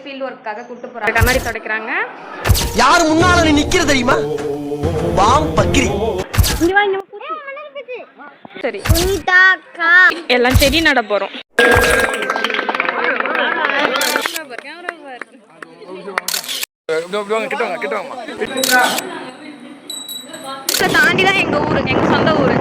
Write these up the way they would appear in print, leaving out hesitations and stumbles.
Field ஒர்க்காக கூப்பிட்டு போறாங்க. கண்ணாடி துடைக்கிறாங்க. யார் முன்னால நீ நிக்கிற தெரியுமா? பாம் பக்கிரி. இங்க வா இங்க சரி சுனிதாக்கா எல்லாம் செடி நட போறோம். தாண்டி தான் எங்க ஊரு, எங்க சொந்த ஊரு.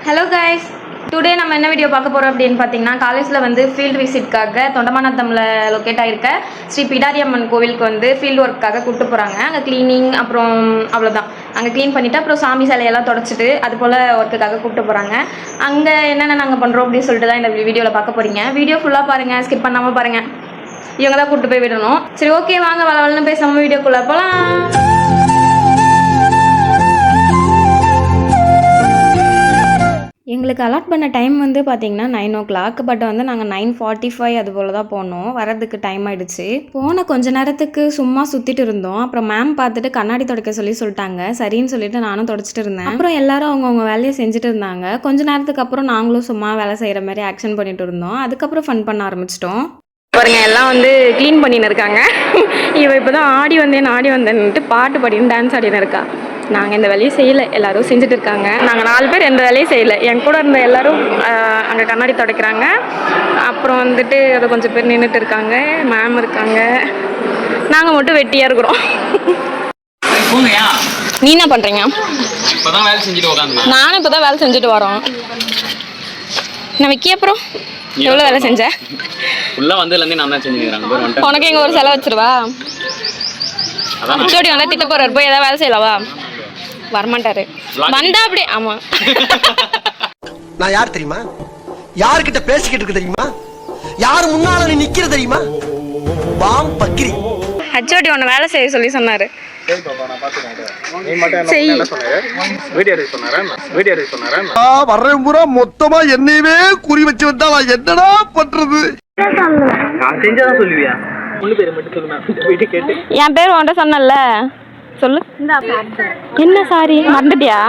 ஹலோ கைஸ், டுடே நம்ம என்ன வீடியோ பார்க்க போகிறோம் அப்படின்னு பார்த்தீங்கன்னா, காலேஜில் வந்து ஃபீல்டு விசிட்காக தொண்டமாநத்தமில் லொக்கேட் ஆகிருக்க ஸ்ரீ பிடாரியம்மன் கோவிலுக்கு வந்து ஃபீல்டு ஒர்க்காக கூப்பிட்டு போகிறாங்க. அங்கே க்ளீனிங் அப்புறம் அவ்வளோதான், அங்கே க்ளீன் பண்ணிவிட்டு அப்புறம் சாமி சிலையெல்லாம் தொடச்சிட்டு அது போல் ஒர்க்குக்காக கூப்பிட்டு போகிறாங்க. அங்கே என்னென்ன நாங்கள் பண்ணுறோம் அப்படின்னு சொல்லிட்டு தான் இந்த வீடியோவில் பார்க்க போகிறீங்க. வீடியோ ஃபுல்லாக பாருங்கள், ஸ்கிப் பண்ணாமல் பாருங்கள். இவங்க தான் கூப்பிட்டு போய் விடணும். சரி ஓகே, வாங்க வளவலன்னு பேசாமல் வீடியோக்குள்ளே போகலாம். எங்களுக்கு அலாட் பண்ண டைம் வந்து பார்த்திங்கன்னா 9 o'clock. பட் வந்து நாங்கள் 9:45 அது போல் தான் போனோம். வரதுக்கு டைம் ஆகிடுச்சு. போன கொஞ்ச நேரத்துக்கு சும்மா சுற்றிட்டு இருந்தோம். அப்புறம் மேம் பார்த்துட்டு கண்ணாடி துடைக்க சொல்லிட்டாங்க. சரின்னு சொல்லிட்டு நானும் துடைச்சிட்டு இருந்தேன். அப்புறம் எல்லாரும் அவங்கவுங்க வேலையை செஞ்சுட்டு இருந்தாங்க. கொஞ்ச நேரத்துக்கு அப்புறம் நாங்களும் சும்மா வேலை செய்கிற மாதிரி ஆக்ஷன் பண்ணிட்டு இருந்தோம். அதுக்கப்புறம் ஃபன் பண்ண ஆரம்பிச்சிட்டோம். பாருங்க, எல்லாம் வந்து க்ளீன் பண்ணின்னு இருக்காங்க. இவ இப்போ தான் ஆடி வந்தேன்னுட்டு பாட்டு பாடின்னு டான்ஸ் ஆடின்னு இருக்கா. நாங்கள் இந்த வேலையை செய்யலை, எல்லோரும் செஞ்சுட்டு இருக்காங்க. நாங்கள் 4 பேர் எந்த வேலையும் செய்யலை. என் கூட இருந்த எல்லோரும் அங்கே கண்ணாடி துடைக்கிறாங்க. அப்புறம் வந்துட்டு அதை கொஞ்சம் பேர் நின்றுட்டு இருக்காங்க. மேம் இருக்காங்க. நாங்கள் மட்டும் வெட்டியாக இருக்கிறோம். நீ என்ன பண்ணுறீங்க? நானும் இப்போ தான் வேலை செஞ்சுட்டு வரோம். நான் விக்கி, அப்புறம் எவ்வளோ வேலை செஞ்ச? உனக்கு எங்க ஒரு செலவு வச்சிருவா? சோடி வந்தா திட்ட போறாரு, போய் ஏதாவது வேலை செய்யலவா? வரமாட்டாரு. வந்தா அப்படியே. ஆமா, நான் யார் தெரியுமா? யாருக்கிட்ட பேசிக்கிட்டு இருக்கு தெரியுமா? யார் முன்னால நீ நிக்கிற தெரியுமா? பாம் பக்கிரி. ஹச்சோடி உன்னை வேலை செய்ய சொல்லி சொன்னாரு. மொத்தமா என்னையவே குறி வச்சு வந்தா நான் என்னடா பண்றது? என் பேர் உன்கிட்ட சொன்னல, சொல்லு. என்ன சாரி மறந்துட்டியா?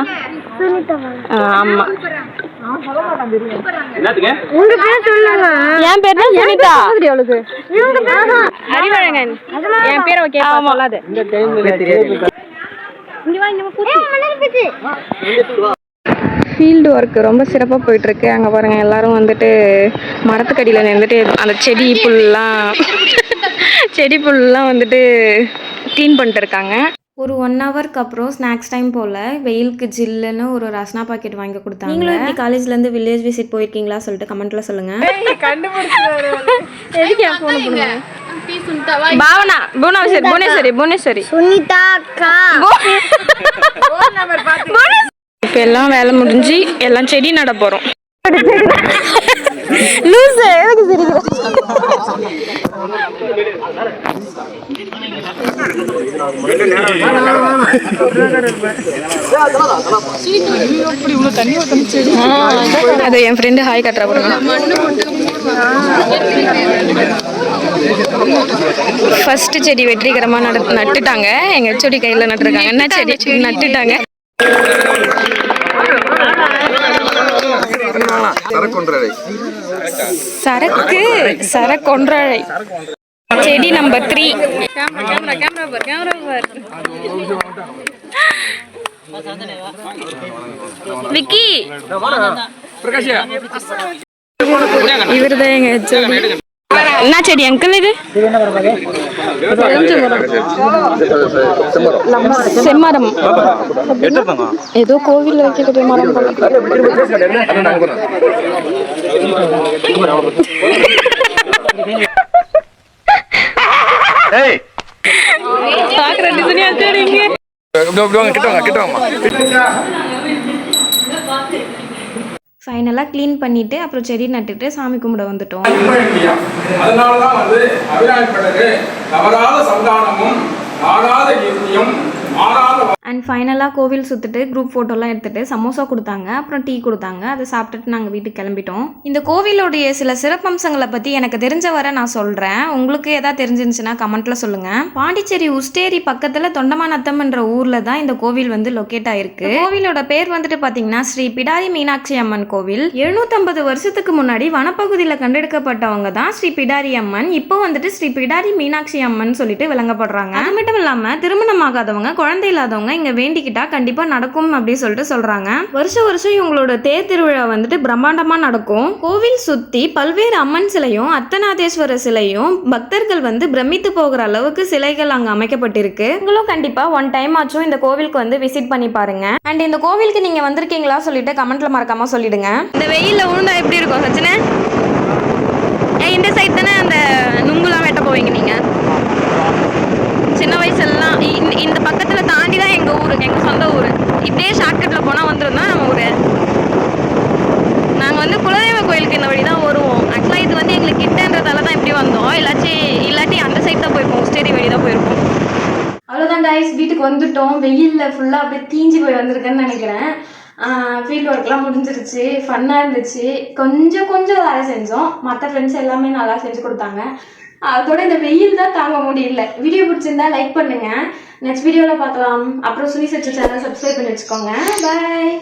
ஆமா, என் பேர் தான் சுனிதா. அறிவழகன் என் பேரை சொல்லாது. ஃபீல்டு ஒர்க் ரொம்ப சிறப்பாக போயிட்டுருக்கு. அங்கே பாருங்கள், எல்லோரும் வந்துட்டு மரத்துக்கடியில் நின்றுட்டு அந்த செடி புல்லாம் வந்துட்டு க்ளீன் பண்ணிட்டு இருக்காங்க. ஒரு 1 ஹவருக்கு அப்புறம் ஸ்நாக்ஸ் டைம் போல் வெயிலுக்கு ஜில்லுன்னு ஒரு ரஸ்னா பாக்கெட் வாங்கி கொடுத்தாங்க. நீங்களும் இப்படி காலேஜ்லேருந்து வில்லேஜ் விசிட் போயிருக்கீங்களா சொல்லிட்டு கமெண்ட்டில் சொல்லுங்கள். பாவனா, புவனேஸ்வரி இப்போ எல்லாம் வேலை முடிஞ்சு எல்லாம் செடி நட போகிறோம். அது என் ஃப்ரெண்டு ஹாய் கட்டுறா பாருங்க. ஃபர்ஸ்ட் செடி வெற்றிகரமாக நட்டுட்டாங்க. எங்க செடி கையில் நட்டுருக்காங்க. என்ன செடி நட்டுட்டாங்க? சரக்கொன்றழை செடி நம்பர் 3. விக்கி, இவருதான் எங்க செடி. என்ன செடி அங்கிள் இது? செம்மரம். ஏதோ கோவில்ல வைக்கக்கூடிய மரம். ஃபைனலாக க்ளீன் பண்ணிட்டு அப்புறம் செடி நட்டுட்டு சாமி கும்பிட வந்துட்டோம். அதனாலதான் வந்து அபிராமி பட்டது தவறாத சந்தானமும் மாறாத கீர்த்தியும் மாறாத அண்ட் ஃபைனலாக கோவில் சுற்றிட்டு குரூப் ஃபோட்டோலாம் எடுத்துகிட்டு சமோசா கொடுத்தாங்க, அப்புறம் டீ கொடுத்தாங்க. அதை சாப்பிட்டுட்டு நாங்கள் வீட்டுக்கு கிளம்பிட்டோம். இந்த கோவிலோடைய சில சிறப்பம்சங்களை பற்றி எனக்கு தெரிஞ்ச வரை நான் சொல்கிறேன். உங்களுக்கு எதாவது தெரிஞ்சிருந்துச்சுன்னா கமெண்ட்டில் சொல்லுங்கள். பாண்டிச்சேரி உஸ்டேரி பக்கத்தில் தொண்டமாநத்தம்ன்ற ஊரில் தான் இந்த கோவில் வந்து லொக்கேட் ஆகிருக்கு. கோவிலோட பேர் வந்துட்டு பார்த்தீங்கன்னா ஸ்ரீ பிடாரி மீனாட்சி அம்மன் கோவில். 750 வருஷத்துக்கு முன்னாடி வனப்பகுதியில் கண்டெடுக்கப்பட்டவங்க தான் ஸ்ரீ பிடாரி அம்மன். இப்போ வந்துட்டு ஸ்ரீ பிடாரி மீனாட்சி அம்மன் சொல்லிட்டு விளங்கப்படுறாங்க. அது மட்டும் இல்லாமல் திருமணமாகாதவங்க, குழந்தை இல்லாதவங்க இங்க வேண்டிக்கிட்டா கண்டிப்பா நடக்கும் அப்படின்னு சொல்லிட்டு சொல்றாங்க. வருஷம் இவங்களோட தேர் திருவிழா வந்துட்டு பிரம்மாண்டமா நடக்கும். கோவில் சுத்தி பல்வேறு அம்மன் சிலையும் அர்த்தநாதேஸ்வரர் சிலையும் பக்தர்கள் வந்து பிரமித்து போகிற அளவுக்கு சிலைகள் அங்க அமைக்கப்பட்டிருக்கு. நீங்களும் கண்டிப்பா ஒன் டைம் ஆச்சும் இந்த கோவிலுக்கு வந்து விசிட் பண்ணி பாருங்க. அண்ட் இந்த கோவிலுக்கு நீங்க வந்திருக்கீங்களா சொல்லிட்டு கமெண்ட்ல மறக்காம சொல்லிடுங்க. இந்த வெயில்ல உழுந்தா எப்படி இருக்கும் சச்சினே? இந்த சைட் தானே அந்த நுங்குலாம் வெட்ட போவீங்க நீங்க? சின்ன வயசுலாம் இந்த பக்கத்தில் தாண்டி தான் எங்கள் ஊர், எங்கள் சொந்த ஊர். இப்படியே ஷார்ட்கட்டில் போனால் வந்துடும் தான் நம்ம ஊர். நாங்கள் வந்து குலதெய்வ கோயிலுக்கு இந்த வழி தான் வருவோம். ஆக்சுவலாக இது வந்து எங்களுக்கு கிட்டன்றதால தான் இப்படி வந்தோம். இல்லாட்டி அந்த சைட் தான் போயிருப்போம், உஸ்டேரி வழி தான் போயிருப்போம். அவ்வளோதான் கைஸ், வீட்டுக்கு வந்துட்டோம். வெயிலில் ஃபுல்லாக அப்படியே தீஞ்சு போய் வந்திருக்கேன்னு நினைக்கிறேன். ஃபீல்டு ஒர்க்லாம் முடிஞ்சிருச்சு, ஃபன்னாக இருந்துச்சு. கொஞ்சம் வேலை செஞ்சோம். மற்ற ஃப்ரெண்ட்ஸ் எல்லாமே நல்லா செஞ்சு கொடுத்தாங்க. அதோட இந்த வெயில் தான் தாங்க முடியல. வீடியோ பிடிச்சிருந்தா லைக் பண்ணுங்க. நெக்ஸ்ட் வீடியோவில் பார்க்கலாம். அப்புறம் சுனி சச்சு சேனல் சப்ஸ்கிரைப் பண்ணி வச்சுக்கோங்க. பாய்.